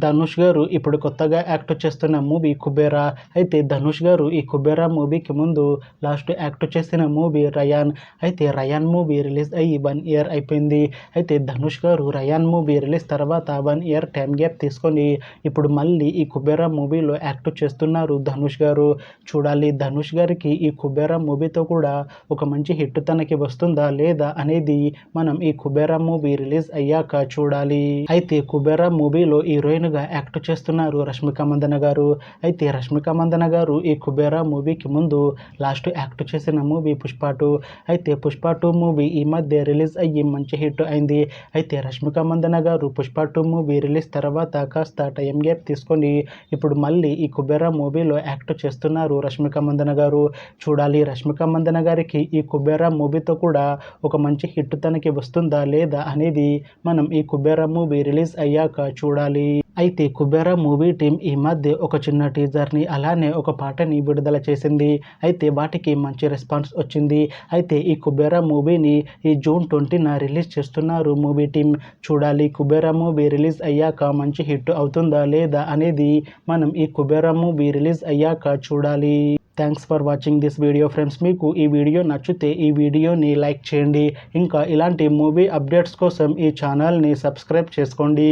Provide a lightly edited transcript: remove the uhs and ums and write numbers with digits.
ధనుష్ గారు ఇప్పుడు కొత్తగా యాక్ట్ చేస్తున్న మూవీ కుబేరా. అయితే ధనుష్ గారు ఈ కుబేరా మూవీకి ముందు లాస్ట్ యాక్ట్ చేసిన మూవీ రయాన్. అయితే రయాన్ మూవీ రిలీజ్ అయ్యి 1 ఇయర్ అయిపోయింది. అయితే ధనుష్ గారు రయాన్ మూవీ రిలీజ్ తర్వాత 1 ఇయర్ టైం గ్యాప్ తీసుకొని ఇప్పుడు మళ్ళీ ఈ కుబేరా మూవీలో యాక్ట్ చేస్తున్నారు ధనుష్ గారు. చూడాలి ధనుష్ గారికి ఈ కుబేరా మూవీతో కూడా ఒక మంచి హిట్ తనకి వస్తుందా లేదా అనేది మనం ఈ కుబేరా మూవీ రిలీజ్ అయ్యాక చూడాలి. అయితే కుబేరా మూవీలో హీరోయిన్గా యాక్ట్ చేస్తున్నారు రష్మిక మందన గారు. అయితే రష్మిక మందన గారు ఈ కుబేరా మూవీకి ముందు లాస్ట్ యాక్ట్ చేసిన మూవీ పుష్ప 2. అయితే పుష్ప 2 మూవీ ఈ మధ్య రిలీజ్ అయ్యి మంచి హిట్ అయింది. అయితే రష్మిక మందన గారు పుష్ప 2 మూవీ రిలీజ్ తర్వాత కాస్త టైం గ్యాప్ తీసుకొని ఇప్పుడు మళ్ళీ ఈ కుబేరా మూవీలో యాక్ట్ చేస్తున్నారు రష్మిక మందన గారు. చూడాలి రష్మిక మందన గారికి ఈ కుబేరా మూవీతో కూడా ఒక మంచి హిట్ తనకి వస్తుందా లేదా అనేది మనం ఈ కుబేరా మూవీ రిలీజ్ అయ్యాక చూడాలి. అయితే కుబేరా మూవీ టీం ఈ మధ్య ఒక చిన్న టీజర్ని అలానే ఒక పాటని విడుదల చేసింది. అయితే వాటికి మంచి రెస్పాన్స్ వచ్చింది. అయితే ఈ కుబేరా మూవీని ఈ జూన్ 20న రిలీజ్ చేస్తున్నారు మూవీ టీం. చూడాలి కుబేరా మూవీ రిలీజ్ అయ్యాక మంచి హిట్ అవుతుందా లేదా అనేది మనం ఈ కుబేరా మూవీ రిలీజ్ అయ్యాక చూడాలి. Thanks for watching this video friends. మీకు ఈ వీడియో నచ్చితే ఈ వీడియోని లైక్ చేయండి. ఇంకా ఇలాంటి మూవీ అప్డేట్స్ కోసం ఈ ఛానల్ని సబ్స్క్రైబ్ చేసుకోండి.